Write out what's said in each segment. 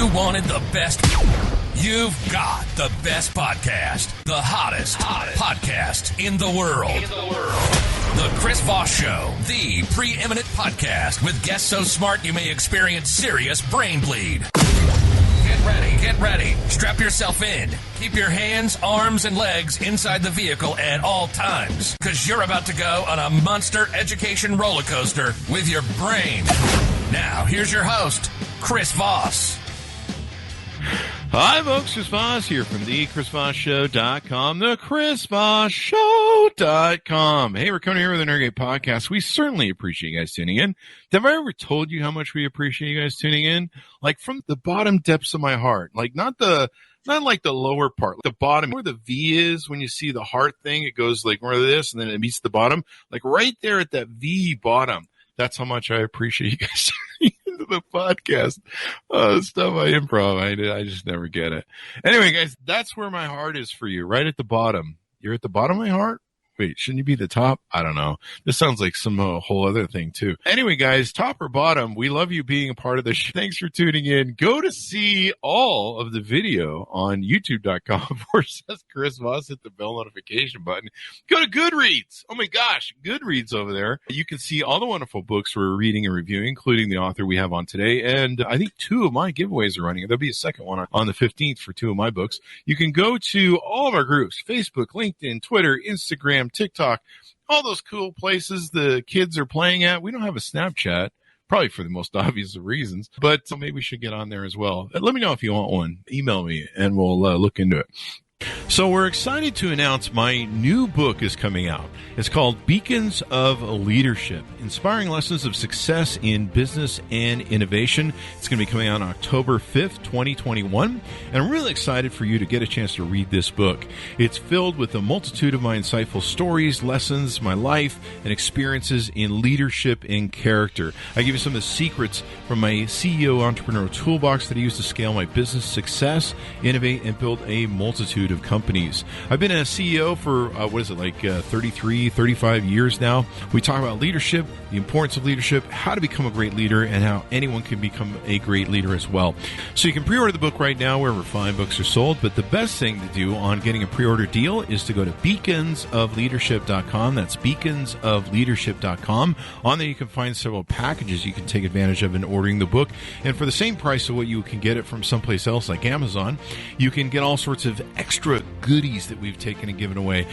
You wanted the best. You've got the best podcast, the hottest podcast in the world. The Chris Voss Show, the preeminent podcast with guests so smart you may experience serious brain bleed. Get ready. Strap yourself in. Keep your hands, arms, and legs inside the vehicle at all times, because you're about to go on a monster education roller coaster with your brain. Now, here's your host, Chris Voss. Hi, folks. Chris Voss here from the ChrisVossShow.com, the ChrisVossShow.com. Hey, we're coming here with an Nerdgate podcast. We certainly appreciate you guys tuning in. Have I ever told you how much we appreciate you guys tuning in? Like from the bottom depths of my heart. Like not like the lower part, the bottom where the V is when you see the heart thing. It goes like more of this and then it meets the bottom. Like right there at that V bottom. That's how much I appreciate you guys tuning into the podcast. Stuff I improv. I just never get it. Anyway, guys, that's where my heart is for you, right at the bottom. You're at the bottom of my heart? Wait, shouldn't you be the top? I don't know. This sounds like some whole other thing, too. Anyway, guys, top or bottom, we love you being a part of the show. Thanks for tuning in. Go to see all of the video on youtube.com/says Chris Voss. Hit the bell notification button. Go to Goodreads. Oh, my gosh, Goodreads over there. You can see all the wonderful books we're reading and reviewing, including the author we have on today. And I think 2 of my giveaways are running. There'll be a second one on the 15th for 2 of my books. You can go to all of our groups, Facebook, LinkedIn, Twitter, Instagram, TikTok, all those cool places the kids are playing at. We don't have a Snapchat, probably for the most obvious of reasons, but maybe we should get on there as well. Let me know if you want one. Email me and we'll look into it. So we're excited to announce my new book is coming out. It's called Beacons of Leadership, Inspiring Lessons of Success in Business and Innovation. It's going to be coming out on October 5th, 2021. And I'm really excited for you to get a chance to read this book. It's filled with a multitude of my insightful stories, lessons, my life, and experiences in leadership and character. I give you some of the secrets from my CEO entrepreneur toolbox that I use to scale my business success, innovate, and build a multitude of companies. I've been a CEO for, 35 years now. We talk about leadership, the importance of leadership, how to become a great leader, and how anyone can become a great leader as well. So you can pre-order the book right now wherever fine books are sold, but the best thing to do on getting a pre-order deal is to go to beaconsofleadership.com. That's beaconsofleadership.com. On there you can find several packages you can take advantage of in ordering the book. And for the same price of what you can get it from someplace else like Amazon, you can get all sorts of extra goodies that we've taken and given away.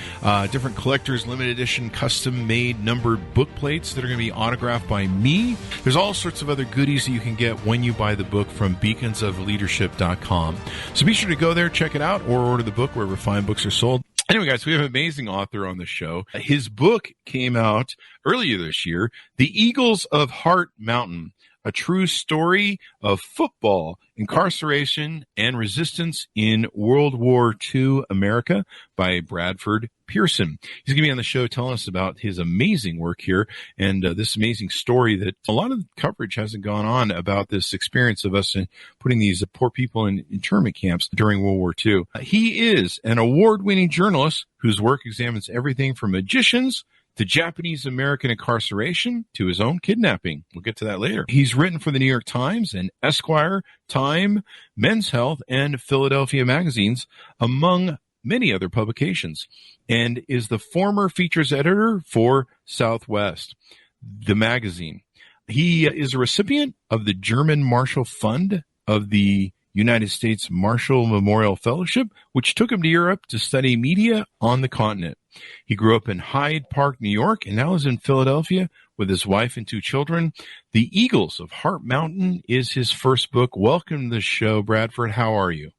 Different collectors, limited edition, custom-made numbered book plates that are going to be autographed by me. There's all sorts of other goodies that you can get when you buy the book from beaconsofleadership.com. So be sure to go there, check it out, or order the book wherever fine books are sold. Anyway, guys, we have an amazing author on the show. His book came out earlier this year, The Eagles of Heart Mountain, a true story of football, incarceration, and resistance in World War II America by Bradford Pearson. He's going to be on the show telling us about his amazing work here and this amazing story that a lot of coverage hasn't gone on about this experience of us putting these poor people in internment camps during World War II. He is an award-winning journalist whose work examines everything from magicians to Japanese-American incarceration, to his own kidnapping. We'll get to that later. He's written for the New York Times and Esquire, Time, Men's Health, and Philadelphia magazines, among many other publications, and is the former features editor for Southwest, the magazine. He is a recipient of the German Marshall Fund of the United States Marshall Memorial Fellowship, which took him to Europe to study media on the continent. He grew up in Hyde Park, New York, and now is in Philadelphia with his wife and 2 children. The Eagles of Heart Mountain is his first book. Welcome to the show, Bradford. How are you?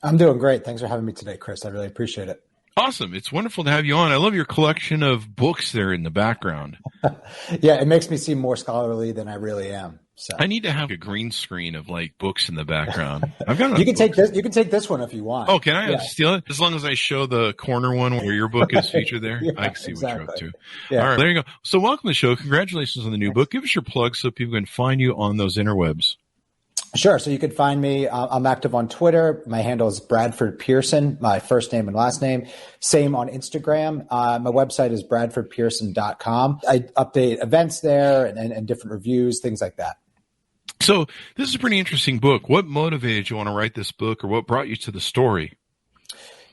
I'm doing great. Thanks for having me today, Chris. I really appreciate it. Awesome. It's wonderful to have you on. I love your collection of books there in the background. Yeah, it makes me seem more scholarly than I really am. So I need to have a green screen of like books in the background. I've got. You can take this. You can take this one if you want. Oh, can I steal it? As long as I show the corner one where your book is featured there, yeah, I can see what you're up to. Yeah. All right, there you go. So welcome to the show. Congratulations on the new book. Give us your plug so people can find you on those interwebs. Sure. So you can find me. I'm active on Twitter. My handle is Bradford Pearson, my first name and last name. Same on Instagram. My website is bradfordpearson.com. I update events there and different reviews, things like that. So this is a pretty interesting book. What motivated you want to write this book, or what brought you to the story?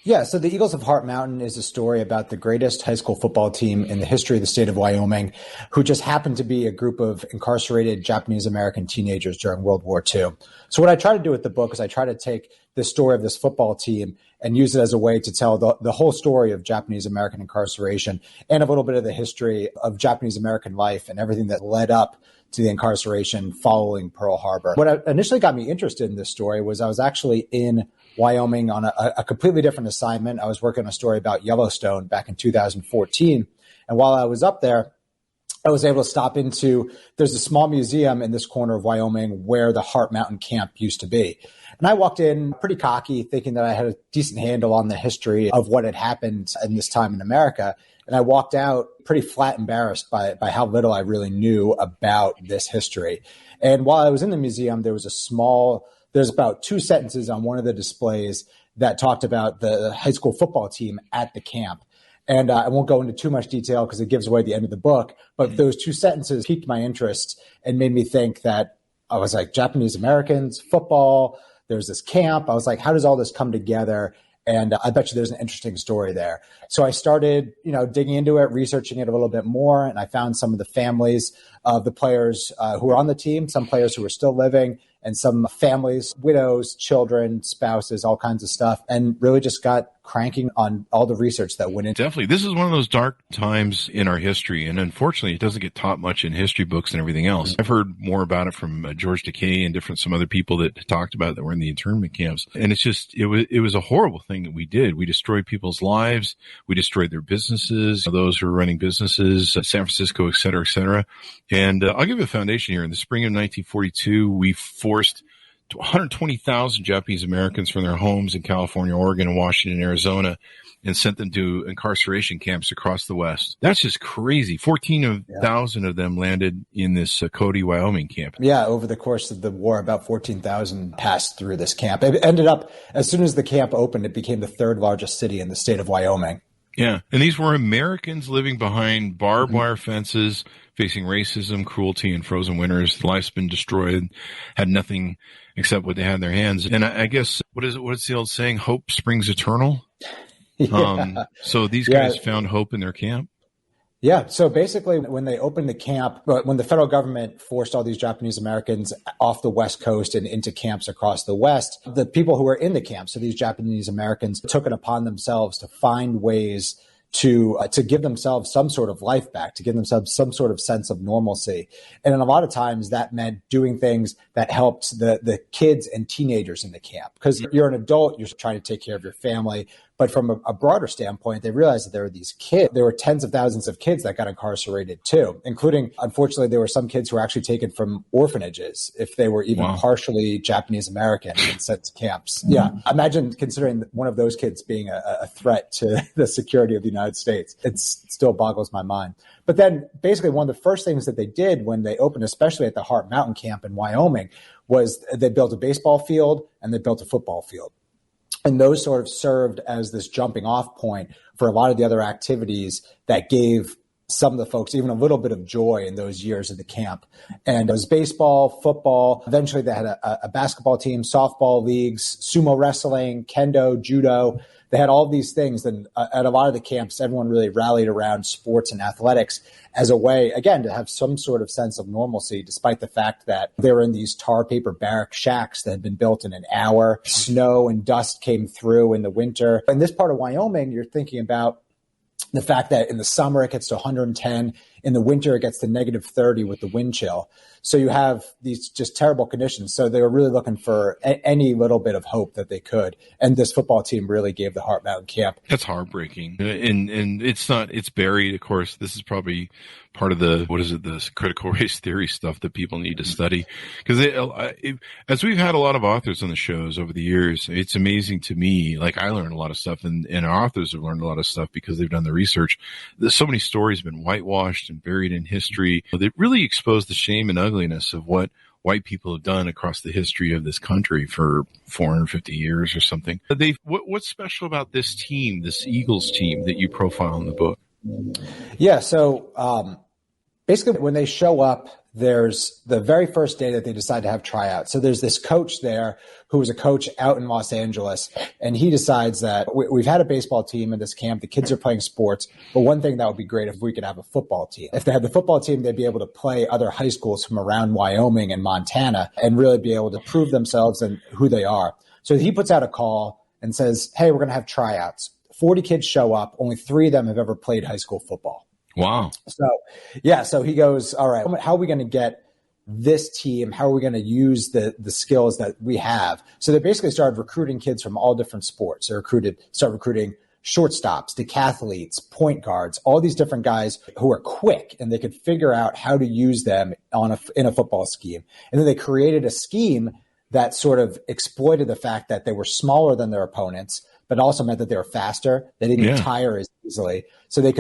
Yeah, so the Eagles of Heart Mountain is a story about the greatest high school football team in the history of the state of Wyoming, who just happened to be a group of incarcerated Japanese American teenagers during World War II. So what I try to do with the book is I try to take the story of this football team and use it as a way to tell the whole story of Japanese American incarceration and a little bit of the history of Japanese American life and everything that led up to the incarceration following Pearl Harbor. What initially got me interested in this story was I was actually in Wyoming on a completely different assignment. I was working on a story about Yellowstone back in 2014. And while I was up there, I was able to stop into, there's a small museum in this corner of Wyoming where the Heart Mountain camp used to be. And I walked in pretty cocky, thinking that I had a decent handle on the history of what had happened in this time in America. And I walked out pretty flat embarrassed by how little I really knew about this history. And while I was in the museum, there's about 2 sentences on one of the displays that talked about the high school football team at the camp. And I won't go into too much detail because it gives away the end of the book. But those 2 sentences piqued my interest and made me think that I was like, Japanese Americans, football, there's this camp. I was like, how does all this come together? And I bet you there's an interesting story there. So I started, digging into it, researching it a little bit more. And I found some of the families of the players who were on the team, some players who were still living, and some families, widows, children, spouses, all kinds of stuff, and really just got cranking on all the research that went into it. Definitely. This is one of those dark times in our history, and unfortunately, it doesn't get taught much in history books and everything else. I've heard more about it from George Takei and some other people that talked about it that were in the internment camps, and it was a horrible thing that we did. We destroyed people's lives. We destroyed their businesses, those who were running businesses, San Francisco, et cetera, et cetera. And I'll give you a foundation here. In the spring of 1942, we forced 120,000 Japanese Americans from their homes in California, Oregon, Washington, Arizona, and sent them to incarceration camps across the West. That's just crazy. 14,000 of them landed in this Cody, Wyoming camp. Yeah, over the course of the war, about 14,000 passed through this camp. It ended up, as soon as the camp opened, it became the 3rd largest city in the state of Wyoming. Yeah, and these were Americans living behind barbed wire fences, facing racism, cruelty, and frozen winters. Life's been destroyed, had nothing except what they had in their hands. And I guess, what's the old saying? Hope springs eternal. Yeah. So these guys found hope in their camp. Yeah. So basically, when they opened the camp, when the federal government forced all these Japanese Americans off the West Coast and into camps across the West, the people who were in the camp, so these Japanese Americans, took it upon themselves to find ways to give themselves some sort of life back, to give themselves some sort of sense of normalcy. And a lot of times that meant doing things that helped the kids and teenagers in the camp. Because you're an adult, you're trying to take care of your family. But from a broader standpoint, they realized that there were these kids. There were tens of thousands of kids that got incarcerated too, including, unfortunately, there were some kids who were actually taken from orphanages if they were even partially Japanese American and sent to camps. Yeah. Imagine considering one of those kids being a threat to the security of the United States. It still boggles my mind. But then basically one of the first things that they did when they opened, especially at the Heart Mountain camp in Wyoming, was they built a baseball field and they built a football field. And those sort of served as this jumping off point for a lot of the other activities that gave some of the folks even a little bit of joy in those years of the camp. And it was baseball, football. Eventually they had a basketball team, softball leagues, sumo wrestling, kendo, judo. They had all these things. And at a lot of the camps, everyone really rallied around sports and athletics as a way, again, to have some sort of sense of normalcy, despite the fact that they were in these tar paper barrack shacks that had been built in an hour. Snow and dust came through in the winter. In this part of Wyoming, you're thinking about the fact that in the summer it gets to 110, in the winter it gets to negative 30 with the wind chill. So you have these just terrible conditions. So they were really looking for any little bit of hope that they could. And this football team really gave the Heart Mountain camp. That's heartbreaking. And it's buried, of course. This is probably part of the critical race theory stuff that people need to study. Because as we've had a lot of authors on the shows over the years, it's amazing to me. Like, I learned a lot of stuff, and our authors have learned a lot of stuff because they've done the research. There's so many stories have been whitewashed and buried in history. They really expose the shame and ugliness of what white people have done across the history of this country for 450 years or something. What's special about this team, this Eagles team that you profile in the book? Yeah, so basically when they show up, there's the very first day that they decide to have tryouts. So there's this coach there who was a coach out in Los Angeles, and he decides that we've had a baseball team in this camp. The kids are playing sports, but one thing that would be great if we could have a football team. If they had the football team, they'd be able to play other high schools from around Wyoming and Montana and really be able to prove themselves and who they are. So he puts out a call and says, hey, we're going to have tryouts. 40 kids show up. Only 3 of them have ever played high school football. Wow. So he goes, all right, how are we going to get this team? How are we going to use the skills that we have? So they basically started recruiting kids from all different sports. They started recruiting shortstops, decathletes, point guards, all these different guys who are quick and they could figure out how to use them in a football scheme. And then they created a scheme that sort of exploited the fact that they were smaller than their opponents, but also meant that they were faster. They didn't tire as easily. So they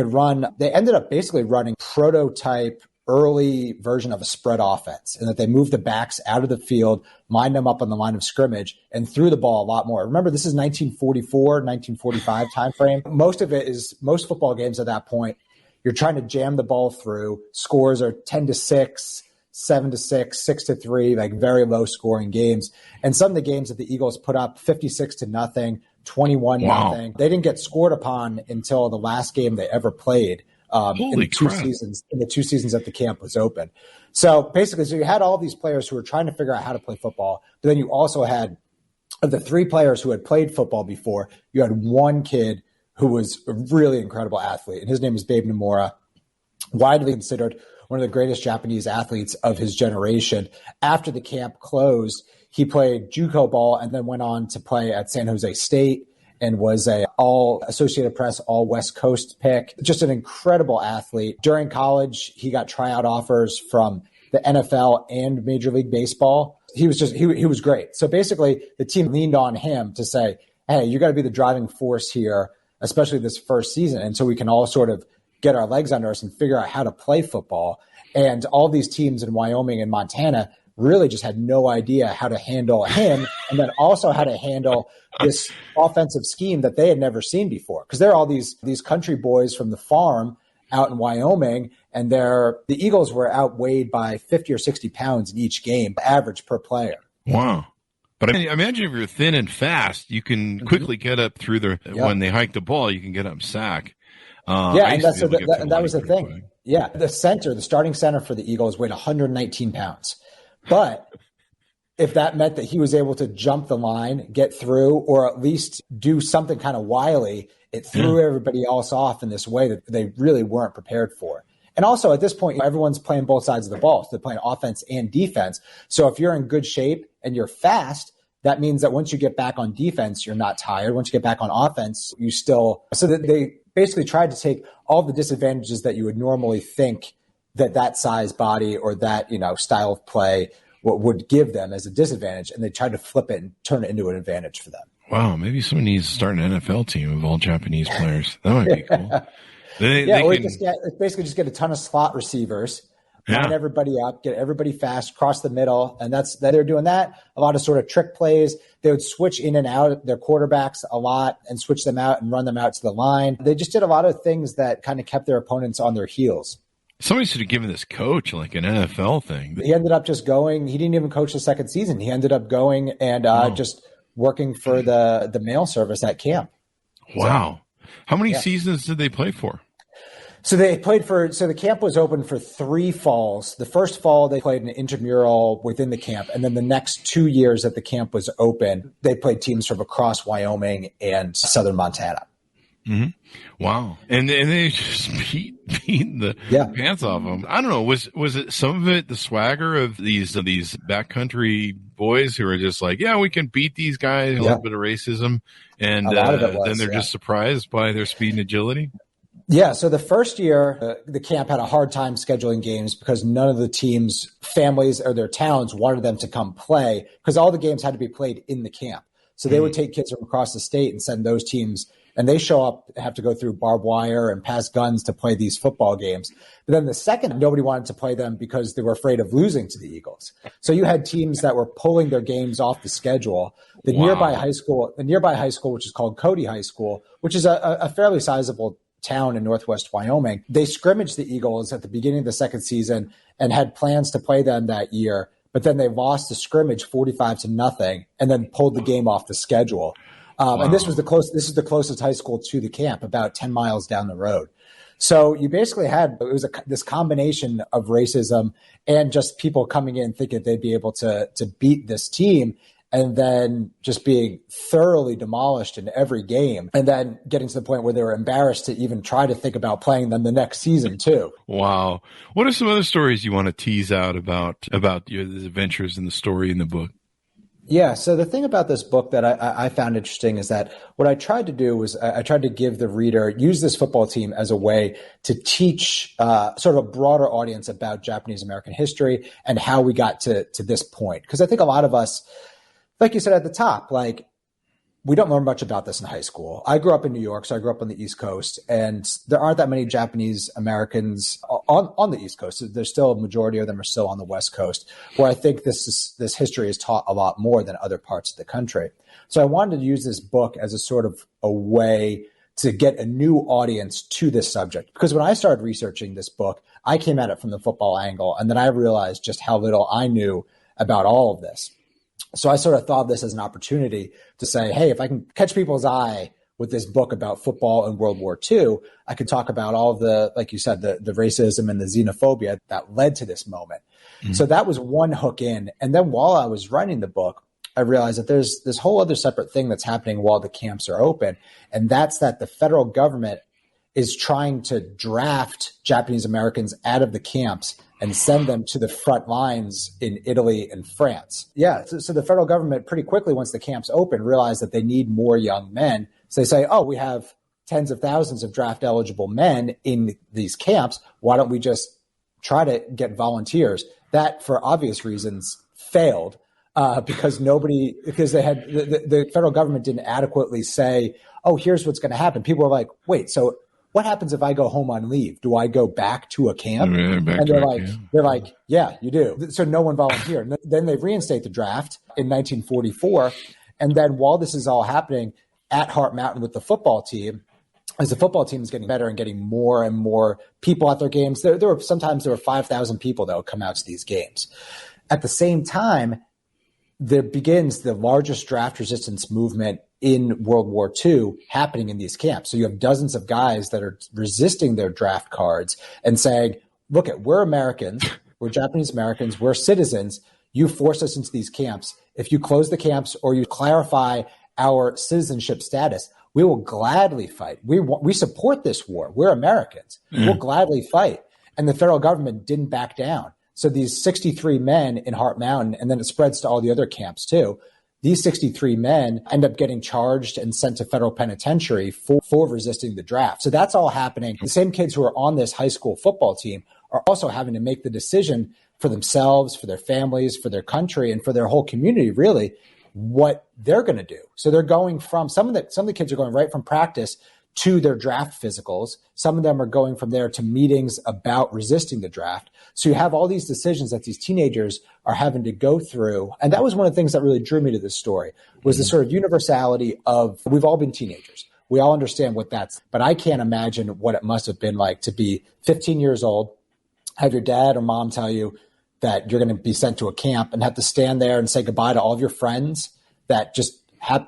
ended up basically running prototype early version of a spread offense, and that they moved the backs out of the field, lined them up on the line of scrimmage, and threw the ball a lot more. Remember, this is 1944, 1945 timeframe. Most football games at that point, you're trying to jam the ball through. Scores are 10-6, 7-6, 6-3, like very low scoring games. And some of the games that the Eagles put up 56-0, 21-0. They didn't get scored upon until the last game they ever played. In the 2 seasons that the camp was open. So basically, you had all these players who were trying to figure out how to play football, but then you also had, of the 3 players who had played football before, you had one kid who was a really incredible athlete, and his name is Babe Nomura, widely considered one of the greatest Japanese athletes of his generation. After the camp closed, he played JUCO ball and then went on to play at San Jose State and was a all Associated Press, all West Coast pick. Just an incredible athlete. During college, he got tryout offers from the NFL and Major League Baseball. He was great. So basically, the team leaned on him to say, hey, you got to be the driving force here, especially this first season. And so we can all sort of get our legs under us and figure out how to play football. And all these teams in Wyoming and Montana really just had no idea how to handle him, and then also how to handle this offensive scheme that they had never seen before. Because they're all these country boys from the farm out in Wyoming, and the Eagles were outweighed by 50 or 60 pounds in each game, average per player. Wow. But I imagine if you're thin and fast, you can quickly get up through when they hike the ball, you can get up sack. And that was the thing. Quick. Yeah, the starting center for the Eagles weighed 119 pounds. But if that meant that he was able to jump the line, get through, or at least do something kind of wily, it threw everybody else off in this way that they really weren't prepared for. And also at this point, everyone's playing both sides of the ball. So they're playing offense and defense. So if you're in good shape and you're fast, that means that once you get back on defense, you're not tired. Once you get back on offense, so that they basically tried to take all the disadvantages that you would normally think that size body or that, style of play would give them as a disadvantage, and they tried to flip it and turn it into an advantage for them. Wow, maybe someone needs to start an NFL team of all Japanese players. That might be cool. Basically just get a ton of slot receivers, line everybody up, get everybody fast, cross the middle, and they're doing that. A lot of sort of trick plays. They would switch in and out their quarterbacks a lot and switch them out and run them out to the line. They just did a lot of things that kind of kept their opponents on their heels. Somebody should have given this coach like an NFL thing. He ended up just going. He didn't even coach the second season. He ended up going and just working for the mail service at camp. Wow. How many seasons did they play for? So the camp was open for 3 falls. The first fall, they played an intramural within the camp. And then the next 2 years that the camp was open, they played teams from across Wyoming and southern Montana. Mm-hmm. Wow. And they just beat the pants off them. I don't know. Was it some of it the swagger of these backcountry boys who are just like, yeah, we can beat these guys, a little bit of racism, and then they're just surprised by their speed and agility? Yeah, so the first year, the camp had a hard time scheduling games because none of the teams' families or their towns wanted them to come play because all the games had to be played in the camp. So they would take kids from across the state and send those teams, and they show up, have to go through barbed wire and pass guns to play these football games. But then the second, nobody wanted to play them because they were afraid of losing to the Eagles. So you had teams that were pulling their games off the schedule. The nearby high school, which is called Cody High School, which is a fairly sizable town in northwest Wyoming. They scrimmaged the Eagles at the beginning of the second season and had plans to play them that year, but then they lost the scrimmage 45-0 and then pulled the game off the schedule. Wow. And this is the closest high school to the camp, about 10 miles down the road. So you basically had, it was this combination of racism and just people coming in thinking they'd be able to beat this team, and then just being thoroughly demolished in every game, and then getting to the point where they were embarrassed to even try to think about playing them the next season too. Wow. What are some other stories you want to tease out about your adventures in the story in the book? Yeah. So the thing about this book that I found interesting is that what I tried to do was I tried to give the reader, use this football team as a way to teach sort of a broader audience about Japanese American history and how we got to this point. Because I think a lot of us, like you said at the top, like, we don't learn much about this in high school. I grew up in New York, so I grew up on the East Coast, and there aren't that many Japanese Americans on the East Coast. There's still a majority of them are still on the West Coast, where I think this history is taught a lot more than other parts of the country. So I wanted to use this book as a sort of a way to get a new audience to this subject. Because when I started researching this book, I came at it from the football angle, and then I realized just how little I knew about all of this. So I sort of thought of this as an opportunity to say, hey, if I can catch people's eye with this book about football and World War II, I could talk about all of the, like you said, the racism and the xenophobia that led to this moment. Mm-hmm. So that was one hook in. And then while I was writing the book, I realized that there's this whole other separate thing that's happening while the camps are open. And that's that the federal government is trying to draft Japanese Americans out of the camps and send them to the front lines in Italy and France. Yeah, so the federal government pretty quickly, once the camps open, realized that they need more young men. So they say, oh, we have tens of thousands of draft-eligible men in these camps. Why don't we just try to get volunteers? That, for obvious reasons, failed because they had the federal government didn't adequately say, oh, here's what's going to happen. People were like, wait, so what happens if I go home on leave? Do I go back to a camp? And they're like, yeah, you do. So no one volunteered. Then they reinstate the draft in 1944. And then while this is all happening at Heart Mountain with the football team, as the football team is getting better and getting more and more people at their games, there were 5,000 people that would come out to these games. At the same time, there begins the largest draft resistance movement in World War II happening in these camps. So you have dozens of guys that are resisting their draft cards and saying, look, we're Americans, we're Japanese Americans, we're citizens. You forced us into these camps. If you close the camps or you clarify our citizenship status, we will gladly fight. We support this war. We're Americans. We'll gladly fight. And the federal government didn't back down. So these 63 men in Heart Mountain, and then it spreads to all the other camps too, these 63 men end up getting charged and sent to federal penitentiary for resisting the draft. So that's all happening. The same kids who are on this high school football team are also having to make the decision for themselves, for their families, for their country, and for their whole community, really, what they're going to do. So they're going from, some of the kids are going right from practice to their draft physicals. Some of them are going from there to meetings about resisting the draft. So you have all these decisions that these teenagers are having to go through. And that was one of the things that really drew me to this story, was the sort of universality of, we've all been teenagers. We all understand what that's, but I can't imagine what it must have been like to be 15 years old, have your dad or mom tell you that you're going to be sent to a camp and have to stand there and say goodbye to all of your friends that just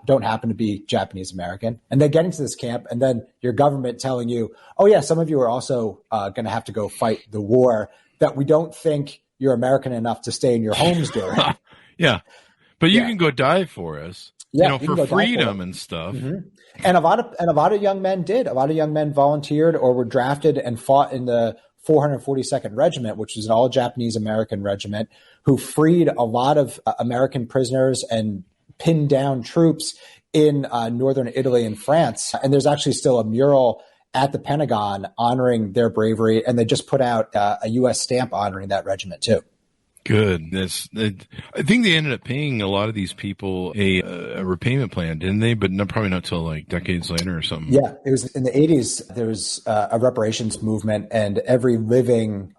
don't happen to be Japanese American, and then getting to this camp, and then your government telling you, oh yeah, some of you are also going to have to go fight the war that we don't think you're American enough to stay in your homes during. Yeah, but you can go die for us, for freedom and stuff. Mm-hmm. And a lot of young men did. A lot of young men volunteered or were drafted and fought in the 442nd Regiment, which was an all Japanese American regiment, who freed a lot of American prisoners and pinned down troops in northern Italy and France. And there's actually still a mural at the Pentagon honoring their bravery. And they just put out a U.S. stamp honoring that regiment too. Good. I think they ended up paying a lot of these people a repayment plan, didn't they? But probably not till like decades later or something. Yeah, it was in the 80s. There was a reparations movement, and every living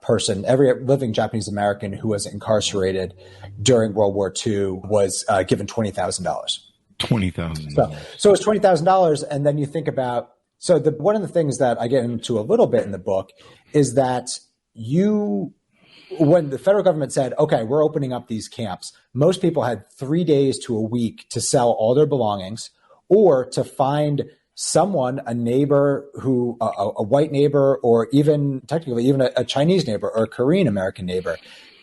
Japanese American who was incarcerated during World War II was given $20,000. $20,000. So it was $20,000, and then you think about So one of the things that I get into a little bit in the book is that when the federal government said, okay, we're opening up these camps, most people had 3 days to a week to sell all their belongings or to find someone, a neighbor a white neighbor, or even technically even a Chinese neighbor or a Korean American neighbor,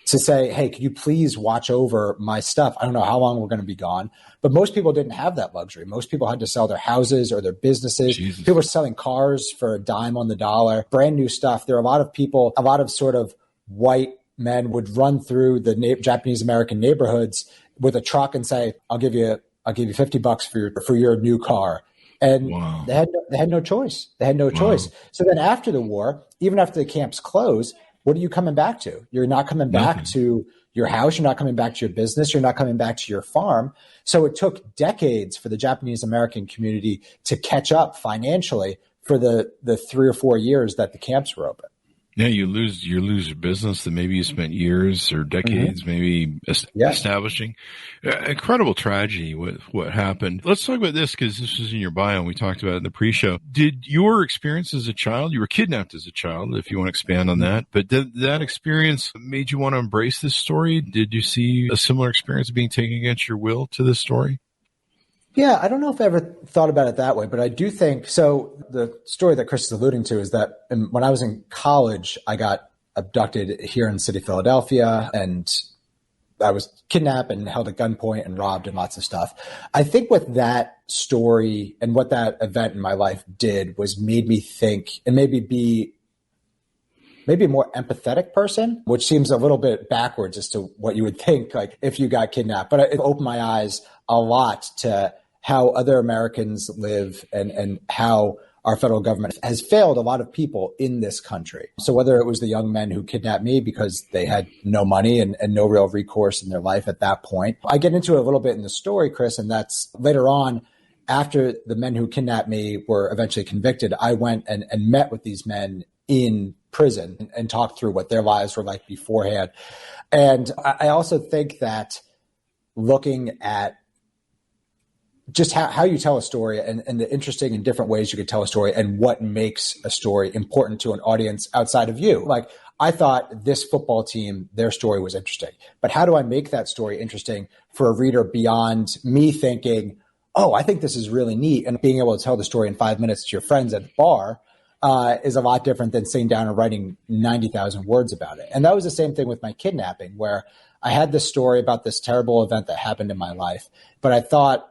to say, hey, could you please watch over my stuff? I don't know how long we're going to be gone. But most people didn't have that luxury. Most people had to sell their houses or their businesses. Jesus. People were selling cars for a dime on the dollar, brand new stuff. There are a lot of people, a lot of sort of white men would run through the Japanese American neighborhoods with a truck and say, I'll give you $50 for your new car. And wow. they had no choice. They had no choice. So then after the war, even after the camps closed, what are you coming back to? You're not coming back to your house. You're not coming back to your business. You're not coming back to your farm. So it took decades for the Japanese American community to catch up financially for the 3 or 4 years that the camps were open. Yeah, you lose your business that maybe you spent years or decades maybe establishing. Incredible tragedy with what happened. Let's talk about this because this was in your bio and we talked about it in the pre-show. Did your experience as a child, you were kidnapped as a child, if you want to expand on that, but did that experience made you want to embrace this story? Did you see a similar experience being taken against your will to this story? Yeah, I don't know if I ever thought about it that way, but I do think so. The story that Chris is alluding to is that when I was in college, I got abducted here in the city of Philadelphia, and I was kidnapped and held at gunpoint and robbed and lots of stuff. I think what that story and what that event in my life did was made me think and maybe a more empathetic person, which seems a little bit backwards as to what you would think, like if you got kidnapped. But it opened my eyes a lot to how other Americans live and how our federal government has failed a lot of people in this country. So whether it was the young men who kidnapped me because they had no money and no real recourse in their life at that point. I get into it a little bit in the story, Chris, and that's later on, after the men who kidnapped me were eventually convicted, I went and met with these men in prison and talked through what their lives were like beforehand. And I also think that looking at just how you tell a story and the interesting and different ways you could tell a story and what makes a story important to an audience outside of you. Like, I thought this football team, their story was interesting, but how do I make that story interesting for a reader beyond me thinking, oh, I think this is really neat, and being able to tell the story in 5 minutes to your friends at the bar is a lot different than sitting down and writing 90,000 words about it. And that was the same thing with my kidnapping, where I had this story about this terrible event that happened in my life, but I thought,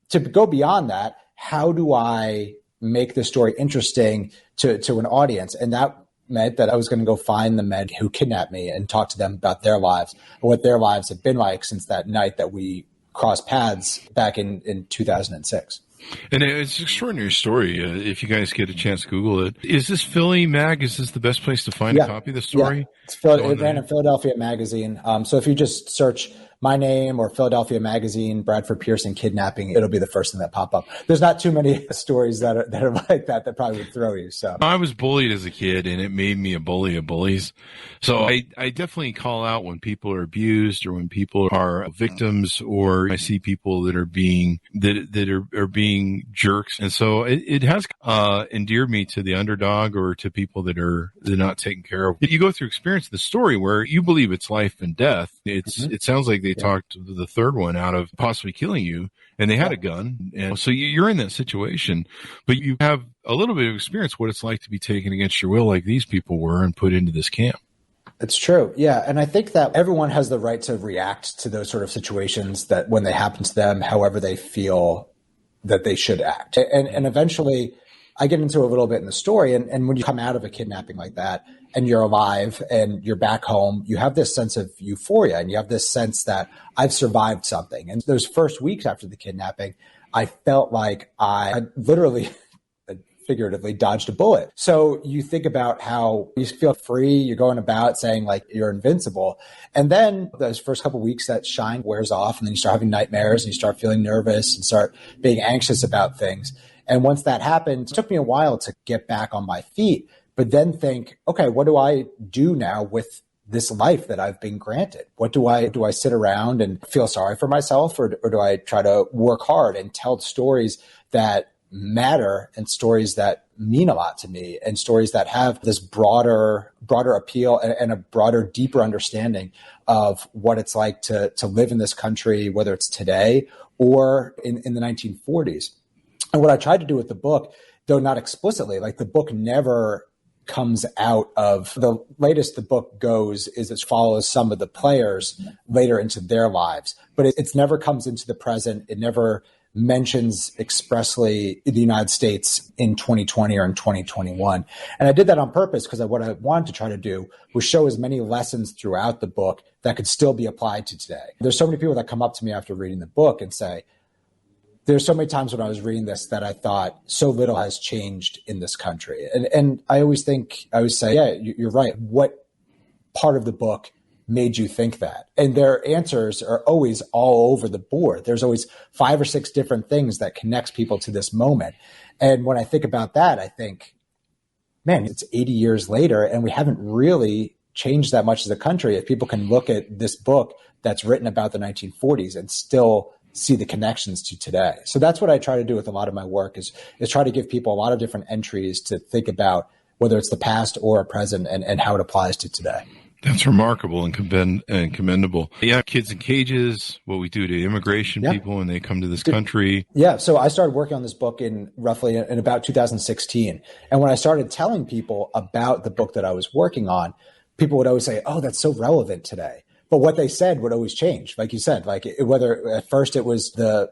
to go beyond that, how do I make the story interesting to an audience? And that meant that I was going to go find the men who kidnapped me and talk to them about their lives and what their lives had been like since that night that we crossed paths back in 2006. And it's an extraordinary story. If you guys get a chance to Google it. Is this Philly Mag? Is this the best place to find a copy of the story? Yeah. It ran in Philadelphia Magazine. So if you just search my name or Philadelphia Magazine, Bradford Pearson kidnapping, it'll be the first thing that pop up. There's not too many stories that are like that probably would throw you. So I was bullied as a kid, and it made me a bully of bullies. So I definitely call out when people are abused or when people are victims, or I see people that are being are being jerks. And so it has endeared me to the underdog or to people they're not taken care of. You go through experience the story where you believe it's life and death. It sounds like they talked the third one out of possibly killing you, and they had a gun. And so you're in that situation, but you have a little bit of experience what it's like to be taken against your will like these people were and put into this camp. It's true. Yeah. And I think that everyone has the right to react to those sort of situations that when they happen to them, however they feel that they should act. And eventually I get into a little bit in the story. And when you come out of a kidnapping like that and you're alive and you're back home, you have this sense of euphoria and you have this sense that I've survived something. And those first weeks after the kidnapping, I felt like I literally figuratively dodged a bullet. So you think about how you feel free, you're going about saying like you're invincible. And then those first couple of weeks, that shine wears off, and then you start having nightmares and you start feeling nervous and start being anxious about things. And once that happened, it took me a while to get back on my feet, but then think, okay, what do I do now with this life that I've been granted? What do I sit around and feel sorry for myself, or do I try to work hard and tell stories that matter and stories that mean a lot to me, and stories that have this broader appeal and a broader, deeper understanding of what it's like to live in this country, whether it's today or in the 1940s. And what I tried to do with the book, though not explicitly, like the book never comes out of the latest the book goes is it follows some of the players later into their lives, but it's never comes into the present. It never mentions expressly the United States in 2020 or in 2021. And I did that on purpose because what I wanted to try to do was show as many lessons throughout the book that could still be applied to today. There's so many people that come up to me after reading the book and say, there's so many times when I was reading this that I thought so little has changed in this country. And I always say, yeah, you're right. What part of the book made you think that? And their answers are always all over the board. There's always 5 or 6 different things that connects people to this moment. And when I think about that, I think, man, it's 80 years later and we haven't really changed that much as a country. If people can look at this book that's written about the 1940s and still see the connections to today. So that's what I try to do with a lot of my work is try to give people a lot of different entries to think about whether it's the past or present and how it applies to today. That's remarkable and commendable. Yeah, kids in cages, what we do to immigration people when they come to this country. Yeah, so I started working on this book in about 2016. And when I started telling people about the book that I was working on, people would always say, oh, that's so relevant today. But what they said would always change. Like you said, whether at first it was the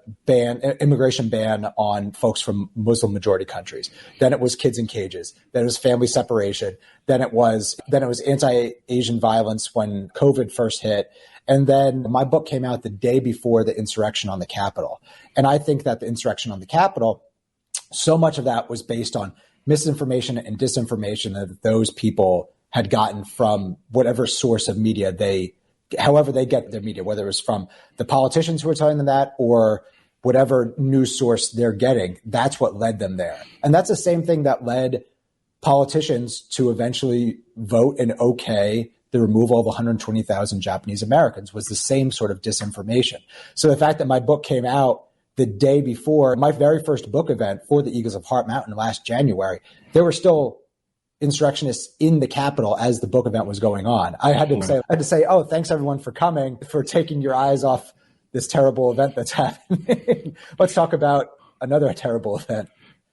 immigration ban on folks from Muslim majority countries. Then it was kids in cages. Then it was family separation. Then it was anti-Asian violence when COVID first hit. And then my book came out the day before the insurrection on the Capitol. And I think that the insurrection on the Capitol, so much of that was based on misinformation and disinformation that those people had gotten from whatever source of media however they get their media, whether it was from the politicians who were telling them that or whatever news source they're getting, that's what led them there. And that's the same thing that led politicians to eventually vote and okay the removal of 120,000 Japanese Americans was the same sort of disinformation. So the fact that my book came out the day before my very first book event for the Eagles of Heart Mountain last January, there were still insurrectionists in the Capitol as the book event was going on. I had to say, oh, thanks everyone for coming, for taking your eyes off this terrible event that's happening. Let's talk about another terrible event.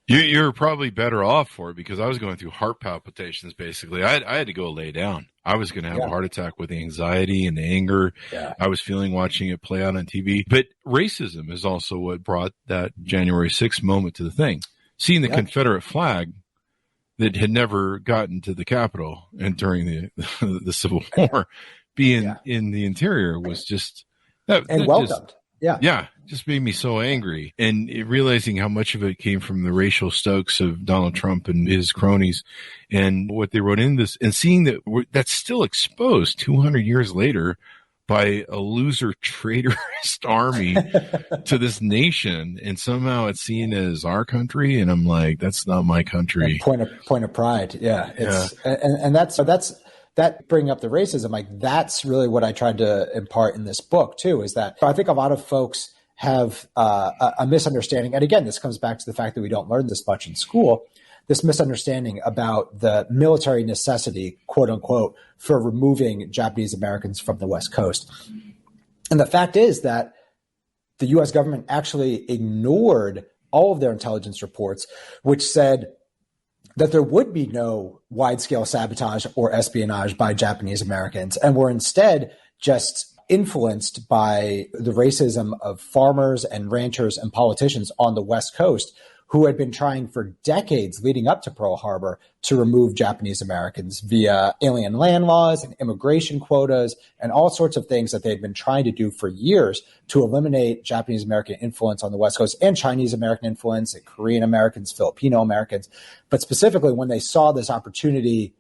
You're probably better off for it because I was going through heart palpitations, basically. I had to go lay down. I was going to have a heart attack with the anxiety and the anger I was feeling watching it play out on TV. But racism is also what brought that January 6th moment to the thing. Seeing the Confederate flag that had never gotten to the Capitol and during the Civil War being in the interior was just welcomed. Just made me so angry. And realizing how much of it came from the racial stokes of Donald Trump and his cronies and what they wrote in this, and seeing that that's still exposed 200 years later by a loser traitorist army to this nation, and somehow it's seen as our country, and I'm like, that's not my country. Point of pride, and that's that bringing up the racism. Like that's really what I tried to impart in this book too. Is that I think a lot of folks have a misunderstanding, and again, this comes back to the fact that we don't learn this much in school. This misunderstanding about the military necessity, quote unquote, for removing Japanese Americans from the West Coast. And the fact is that the U.S. government actually ignored all of their intelligence reports, which said that there would be no wide-scale sabotage or espionage by Japanese Americans, and were instead just influenced by the racism of farmers and ranchers and politicians on the West Coast who had been trying for decades leading up to Pearl Harbor to remove Japanese Americans via alien land laws and immigration quotas and all sorts of things that they had been trying to do for years to eliminate Japanese American influence on the West Coast and Chinese American influence and Korean Americans, Filipino Americans. But specifically, when they saw this opportunity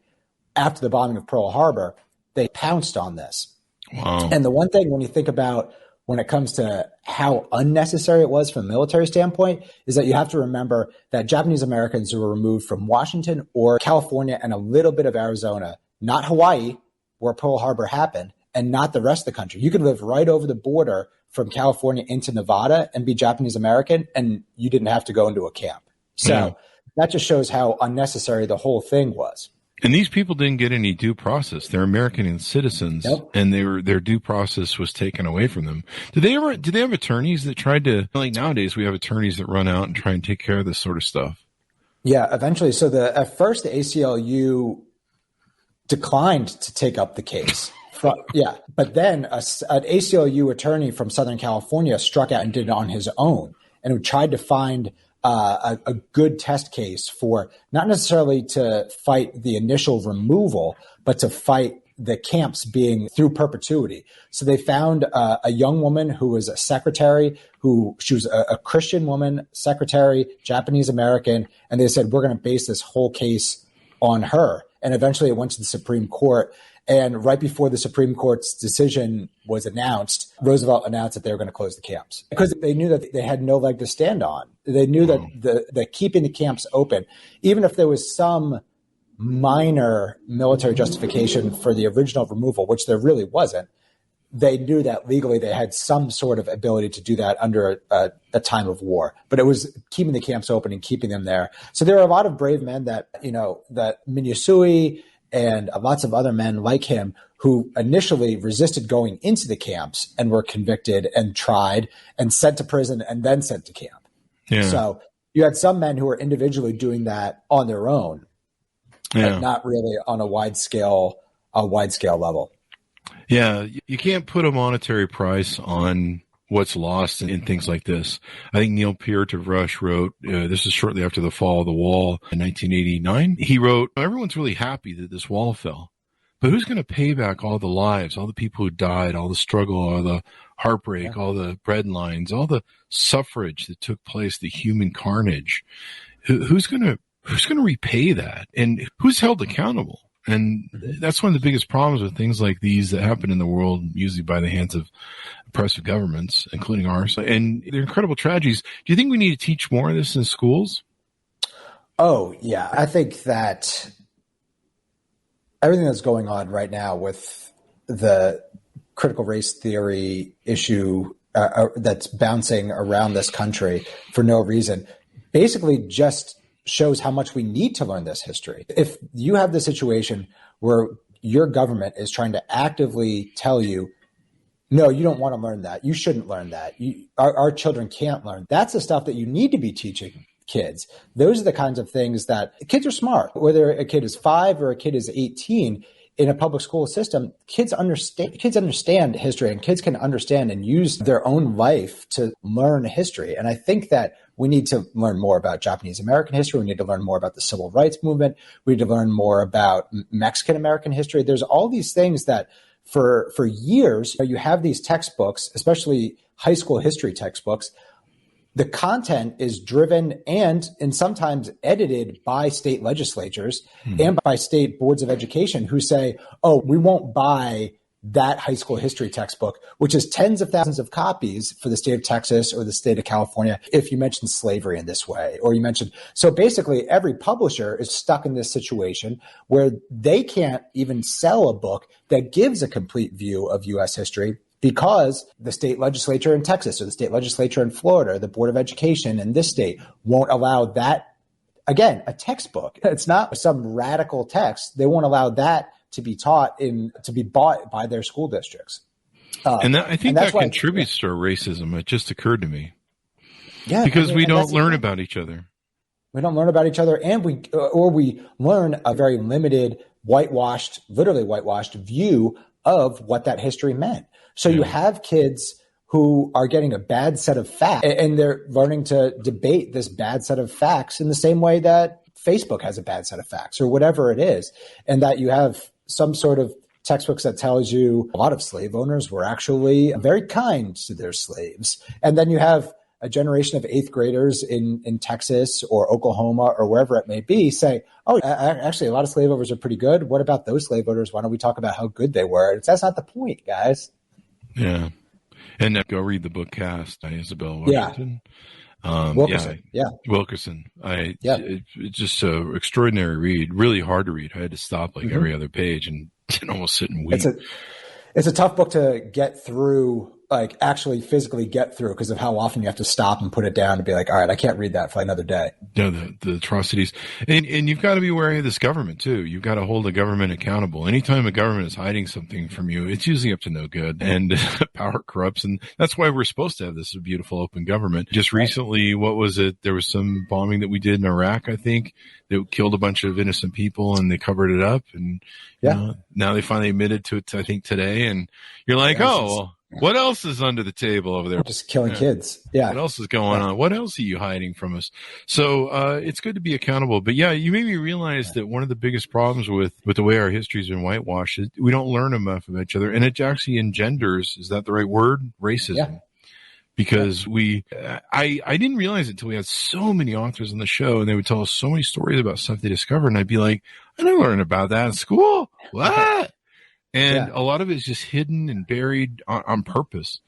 after the bombing of Pearl Harbor, they pounced on this. Wow. And the one thing when you think about when it comes to how unnecessary it was from a military standpoint is that you have to remember that Japanese Americans who were removed from Washington or California and a little bit of Arizona, not Hawaii, where Pearl Harbor happened, and not the rest of the country. You could live right over the border from California into Nevada and be Japanese American, and you didn't have to go into a camp. So that just shows how unnecessary the whole thing was. And these people didn't get any due process. They're American citizens, and their due process was taken away from them. Did they have attorneys that tried to, like nowadays we have attorneys that run out and try and take care of this sort of stuff? Yeah, eventually. So at first the ACLU declined to take up the case. But then an ACLU attorney from Southern California struck out and did it on his own, and tried to find a good test case for not necessarily to fight the initial removal, but to fight the camps being through perpetuity. So they found a young woman who was a secretary, she was a Christian woman, secretary, Japanese American, and they said, we're going to base this whole case on her. And eventually it went to the Supreme Court. And right before the Supreme Court's decision was announced, Roosevelt announced that they were going to close the camps because they knew that they had no leg to stand on. They knew that the keeping the camps open, even if there was some minor military justification for the original removal, which there really wasn't, they knew that legally they had some sort of ability to do that under a time of war. But it was keeping the camps open and keeping them there. So there are a lot of brave men that Minyasui and lots of other men like him who initially resisted going into the camps and were convicted and tried and sent to prison and then sent to camp. Yeah. So you had some men who were individually doing that on their own, but not really on a wide scale level. Yeah, you can't put a monetary price on what's lost in things like this. I think Neil Peart of Rush wrote, this is shortly after the fall of the wall in 1989. He wrote, everyone's really happy that this wall fell, but who's going to pay back all the lives, all the people who died, all the struggle, all the heartbreak, all the bread lines, all the suffrage that took place, the human carnage? Who's going to repay that? And who's held accountable? And that's one of the biggest problems with things like these that happen in the world, usually by the hands of oppressive governments, including ours. And they're incredible tragedies. Do you think we need to teach more of this in schools? Oh, yeah. I think that everything that's going on right now with the critical race theory issue that's bouncing around this country for no reason basically just shows how much we need to learn this history. If you have the situation where your government is trying to actively tell you, no, you don't want to learn that. You shouldn't learn that. Our children can't learn. That's the stuff that you need to be teaching kids. Those are the kinds of things that kids are smart. Whether a kid is 5 or a kid is 18, in a public school system, kids understand history, and kids can understand and use their own life to learn history. And I think that we need to learn more about Japanese American history. We need to learn more about the civil rights movement. We need to learn more about Mexican American history. There's all these things that for years, you have these textbooks, especially high school history textbooks. The content is driven and sometimes edited by state legislatures and by state boards of education who say, oh, we won't buy that high school history textbook, which is tens of thousands of copies for the state of Texas or the state of California, if you mention slavery in this way, or you mentioned. So basically, every publisher is stuck in this situation where they can't even sell a book that gives a complete view of U.S. history, because the state legislature in Texas or the state legislature in Florida, or the Board of Education in this state won't allow that. Again, a textbook. It's not some radical text. They won't allow that to be taught to be bought by their school districts. I think that contributes to our racism. It just occurred to me. Yeah. Because we don't learn about each other. We don't learn about each other, and we learn a very limited, literally whitewashed view of what that history meant. So you have kids who are getting a bad set of facts, and they're learning to debate this bad set of facts in the same way that Facebook has a bad set of facts or whatever it is. And that you have some sort of textbooks that tells you a lot of slave owners were actually very kind to their slaves. And then you have a generation of 8th graders in Texas or Oklahoma or wherever it may be say, oh, actually, a lot of slave owners are pretty good. What about those slave owners? Why don't we talk about how good they were? That's not the point, guys. Yeah. And go read the book Cast by Isabel Washington. Wilkerson. Wilkerson. It's just an extraordinary read, really hard to read. I had to stop every other page and almost sit and weep. It's a tough book to get through like actually physically get through because of how often you have to stop and put it down and be like, all right, I can't read that for another day. Yeah, the atrocities. And you've got to be wary of this government too. You've got to hold the government accountable. Anytime a government is hiding something from you, it's usually up to no good, and power corrupts. And that's why we're supposed to have this beautiful open government. Just recently, what was it? There was some bombing that we did in Iraq, I think, that killed a bunch of innocent people, and they covered it up. And now they finally admitted to it, I think, today. And you're like, what else is under the table over there? Just killing kids. Yeah. What else is going on? What else are you hiding from us? So it's good to be accountable. But yeah, you made me realize that one of the biggest problems with the way our history's been whitewashed is we don't learn enough about each other. And it actually engenders, is that the right word? Racism. Yeah. Because I didn't realize it until we had so many authors on the show, and they would tell us so many stories about stuff they discovered. And I'd be like, I didn't learn about that in school. What? And a lot of it is just hidden and buried on purpose.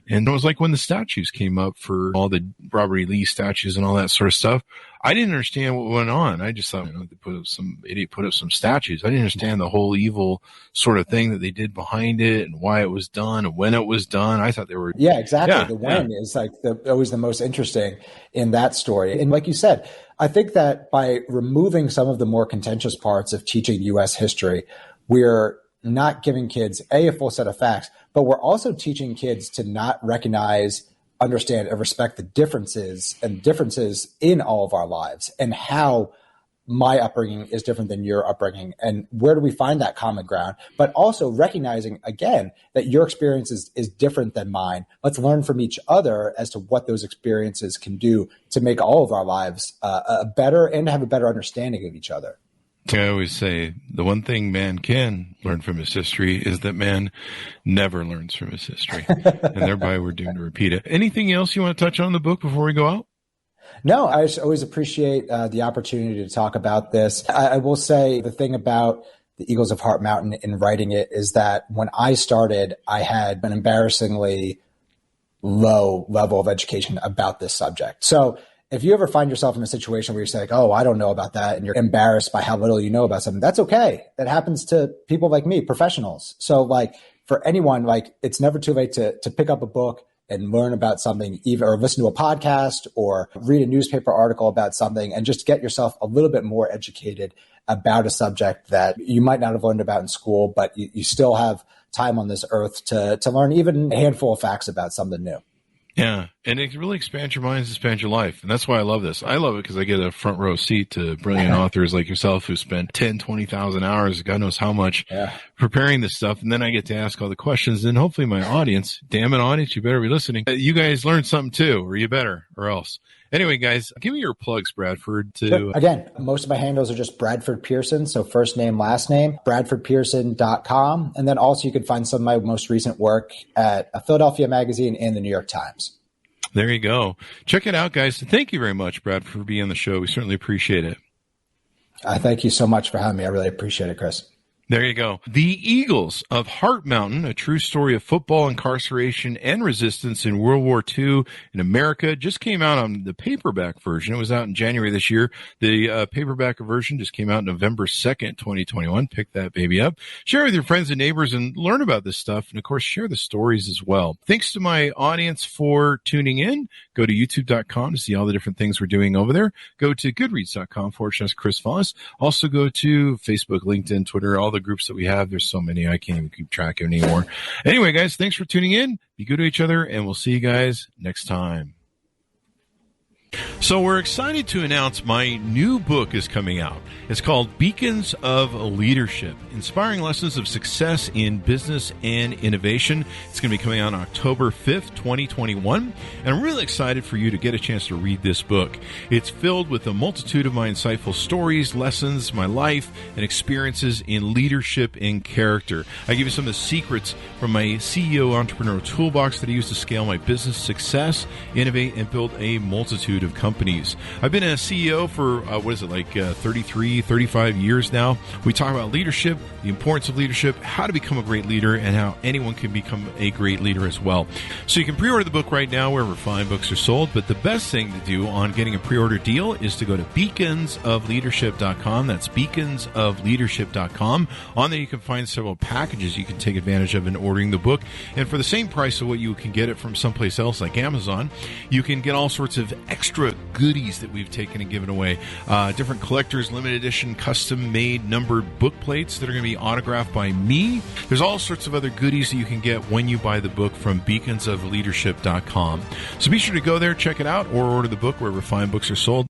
And it was like when the statues came up for all the Robert E. Lee statues and all that sort of stuff, I didn't understand what went on. I just thought, some idiot put up some statues. I didn't understand the whole evil sort of thing that they did behind it and why it was done and when it was done. I thought they were. Yeah, exactly. The when is like always the most interesting in that story. And like you said, I think that by removing some of the more contentious parts of teaching U.S. history, we're not giving kids a full set of facts, but we're also teaching kids to not recognize, understand, and respect the differences in all of our lives and how my upbringing is different than your upbringing and where do we find that common ground, but also recognizing, again, that your experience is different than mine. Let's learn from each other as to what those experiences can do to make all of our lives better and have a better understanding of each other. I always say the one thing man can learn from his history is that man never learns from his history, and thereby we're doomed to repeat it. Anything else you want to touch on in the book before we go out? No, I just always appreciate the opportunity to talk about this. I will say the thing about the Eagles of Heart Mountain in writing it is that when I started, I had an embarrassingly low level of education about this subject. So if you ever find yourself in a situation where you're saying, oh, I don't know about that, and you're embarrassed by how little you know about something, that's okay. That happens to people like me, professionals. So like for anyone, like it's never too late to pick up a book and learn about something, or listen to a podcast or read a newspaper article about something and just get yourself a little bit more educated about a subject that you might not have learned about in school, but you still have time on this earth to learn even a handful of facts about something new. Yeah, and it really expands your minds, expands your life. And that's why I love this. I love it because I get a front row seat to brilliant authors like yourself who spend 10, 20,000 hours, God knows how much, preparing this stuff. And then I get to ask all the questions. And hopefully my audience, damn it, audience, you better be listening. You guys learned something too, or you better, or else. Anyway, guys, give me your plugs, Bradford. Sure. Again, most of my handles are just Bradford Pearson. So first name, last name, bradfordpearson.com. And then also you can find some of my most recent work at Philadelphia Magazine and the New York Times. There you go. Check it out, guys. Thank you very much, Brad, for being on the show. We certainly appreciate it. Thank you so much for having me. I really appreciate it, Chris. There you go. The Eagles of Heart Mountain, a true story of football, incarceration, and resistance in World War II in America, just came out on the paperback version. It was out in January this year. The paperback version just came out November 2nd, 2021. Pick that baby up. Share with your friends and neighbors and learn about this stuff. And, of course, share the stories as well. Thanks to my audience for tuning in. Go to youtube.com to see all the different things we're doing over there. Go to goodreads.com/Chris Voss. Also go to Facebook, LinkedIn, Twitter, all the groups that we have. There's so many I can't even keep track of anymore. Anyway, guys, thanks for tuning in. Be good to each other, and we'll see you guys next time. So we're excited to announce my new book is coming out. It's called Beacons of Leadership, Inspiring Lessons of Success in Business and Innovation. It's going to be coming out on October 5th, 2021. And I'm really excited for you to get a chance to read this book. It's filled with a multitude of my insightful stories, lessons, my life, and experiences in leadership and character. I give you some of the secrets from my CEO entrepreneurial toolbox that I use to scale my business success, innovate, and build a multitude of companies. companies. I've been a CEO for, 33, 35 years now. We talk about leadership, the importance of leadership, how to become a great leader, and how anyone can become a great leader as well. So you can pre-order the book right now wherever fine books are sold, but the best thing to do on getting a pre-order deal is to go to beaconsofleadership.com. That's beaconsofleadership.com. On there you can find several packages you can take advantage of in ordering the book. And for the same price of what you can get it from someplace else like Amazon, you can get all sorts of extra goodies that we've taken and given away. Different collectors, limited edition, custom-made, numbered book plates that are going to be autographed by me. There's all sorts of other goodies that you can get when you buy the book from beaconsofleadership.com. So be sure to go there, check it out, or order the book wherever fine books are sold.